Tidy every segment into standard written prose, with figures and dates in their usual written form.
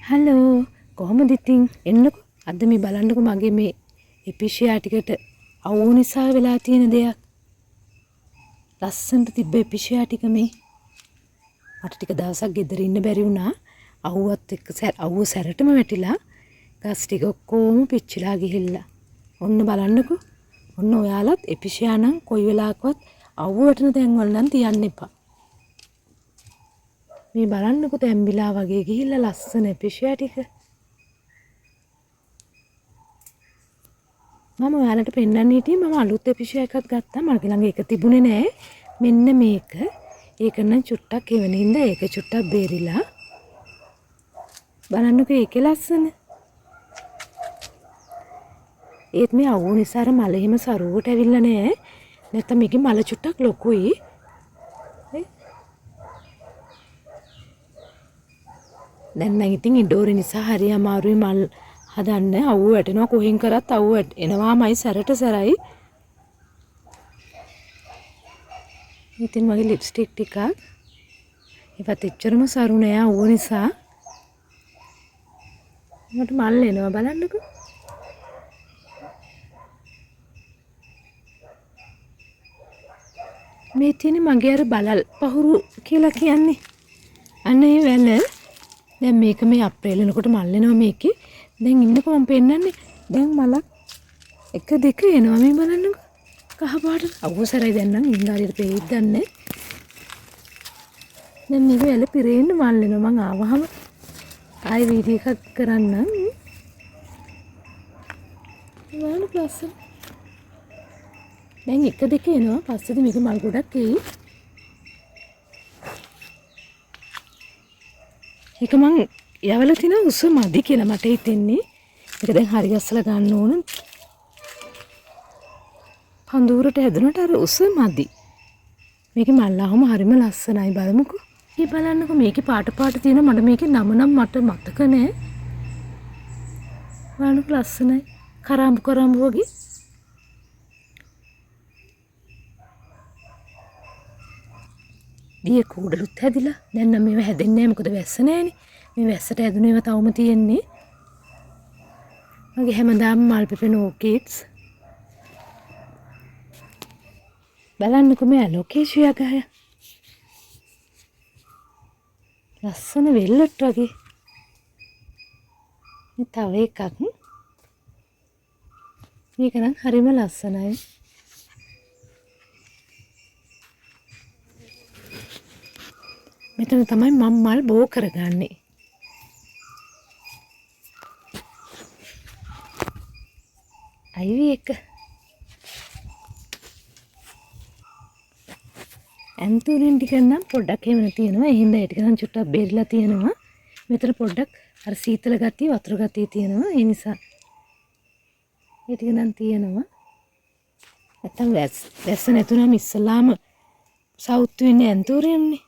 Hello කොහොමද ඉතින් එන්නකෝ අද මේ බලන්නකෝ මගේ මේ එපිෂියා ටිකට අවු නිසා වෙලා තියෙන දෙයක් ලස්සනට තිබ්බ එපිෂියා ටික මේ මට ටික දවසක් ගෙදර ඉන්න බැරි වුණා අවුවත් එක්ක අවුව සැරටම වැටිලා ගස් ටික ඔක්කොම පිච්චිලා ගිහිල්ලා ඔන්න බලන්නකෝ ඔන්න ඔයාලත් එපිෂියා නම් කොයි වෙලාවකවත් අවුව වැටෙන තැන්වල නම් තියන්න එපා මේ බලන්නකෝ තැම්බිලා වගේ ගිහිල්ලා ලස්සන එපිෂියා ටික මම ඔයාලට පෙන්නන්න හිටියේ මම අලුත් එපිෂියා එකක් ගත්තා මගේ ළඟ ඒක තිබුණේ නෑ මෙන්න මේක ඒක නම් චුට්ටක් එවනින්ද ඒක චුට්ටක් බේරිලා බලන්නකෝ ඒකේ ලස්සන ඒත් මේ අවු නිසා අර මල එහෙම සරුවට ඇවිල්ලා නෑ නැත්නම් මේකේ මල චුට්ටක් ලොකුයි දැන් නම් ඉතින් ඉඩෝරි නිසා හරි අමාරුයි මල් හදන්න අවුව වැටෙනවා කොහෙන් කරත් අවුව එනවාමයි සැරට සැරයි ඉතින් මගේ ලිප්ස්ටික් ටිකක් ඒවත් එච්චරම සරු නෑ අවුව නිසා මට මල් එනවා බලන්නකෝ මේ තියෙන මගේ අර බලල් පහුරු කියලා කියන්නේ අනේ වැල දැන් මේක මේ අප්‍රේල් වෙනකොට මල් එනවා මේකේ දැන් ඉන්නකෝ මම පෙන්නන්නේ දැන් මලක් එක දෙක එනවා මේ බලන්නකෝ කහ පාට අවුසරයි දැන් නම් ඉංගාරියට පෙරිත් දන්නේ දැන් මේක වැල පිරෙන්න මල් එනවා මං ආවහම ආයි වීඩියෝ එකක් කරන්නම් බලන්න ලස්සන දැන් එක දෙක එනවා පස්සේදී මේක මල් ගොඩක් එයි ඒක මං යවලා තිනා උස මදි කියලා මට හිතෙන්නේ. ඒක දැන් හරි ගස්සලා ගන්න ඕන. පඳුරට හැදුනට අර උස මදි. මේකේ මල්ලාවම හරිම ලස්සනයි බලමුකෝ. මේ බලන්නකෝ මේකේ පාට පාට තියෙන මට මේකේ නම නම් මට මතක නෑ. බලන්නකෝ ලස්සනයි. කරාඹු කරාඹු වගේ. දිය කූඩලුත් හැදිලා. දැන් නම් මේව හැදෙන්නේ නැහැ මොකද වැස්ස නැහැනේ. මේ වැස්සට හැදුනේව තවම තියෙන්නේ. මගේ හැමදාම මල් පිපෙන ඕකිඩ්ස්. බලන්නකෝ මේ ලොකේෂියා ගහය. ලස්සන වෙල්ලට් වගේ. මේ තව එකක්. මේක නම් හරිම ලස්සනයි. මෙතන තමයි මම මල් බෝ කරගන්නේ. අයිවි එක. ඇන්තූරියම් ටික නම් පොඩ්ඩක් එහෙම තියෙනවා. ඒ හින්දා ඒ ටික නම් චුට්ටක් බේරිලා තියෙනවා. මෙතන පොඩ්ඩක් අර සීතල ගතිය වතුර ගතිය තියෙනවා. ඒ නිසා ඒ ටික නම් තියෙනවා. නැත්තම් වැස්ස නැතුනම ඉස්සලාම සවුත් වෙන්නේ ඇන්තූරියම්නේ.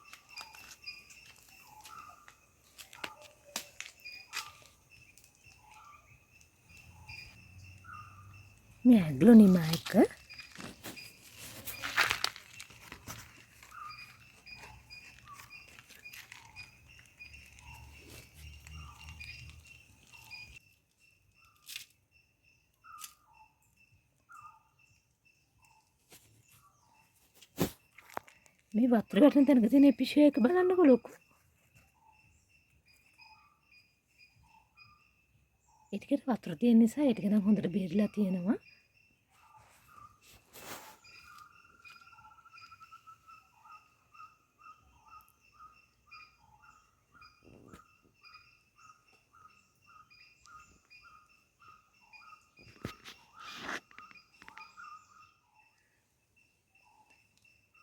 මේ ඇග්ලොනිමා එක මේ වතුර වැටෙන තැනක තියෙන එපිෂියා එක බලන්නකෝ ලොකු. ඒ ටිකට වතුර තියෙන නිසා ඒ ටික නම් හොඳට බේරිලා තියෙනවා.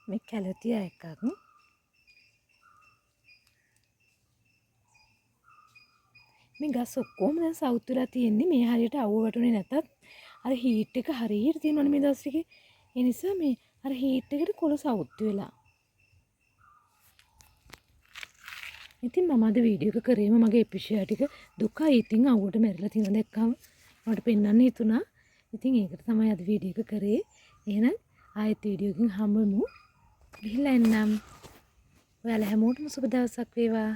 මේ කැලතියා එකක්. මේ ගස් ඔක්කොම දැන් සවුත් වෙලා තියෙන්නේ මේ හරියට අවුව වැටුනේ නැතත් අර හීට් එක හරියට තියෙනවනේ මේ දවස් ටිකේ. ඒ නිසා මේ අර හීට් එකට කොළ සවුත් වෙලා. ඉතින් මම අද වීඩියෝ එක කරේම මගේ එපිෂියා ටික දුකයි ඉතින් අවුවට මැරිලා තියෙන දැක්කම මට පෙන්වන්න හිතුණා. ඉතින් ඒකට තමයි අද වීඩියෝ එක කරේ. එහෙනම් ආයෙත් වීඩියෝ එකකින් හම්බෙමු. ගිහිල්ලා එන්නම්. ඔයාලා හැමෝටම සුබ දවසක් වේවා.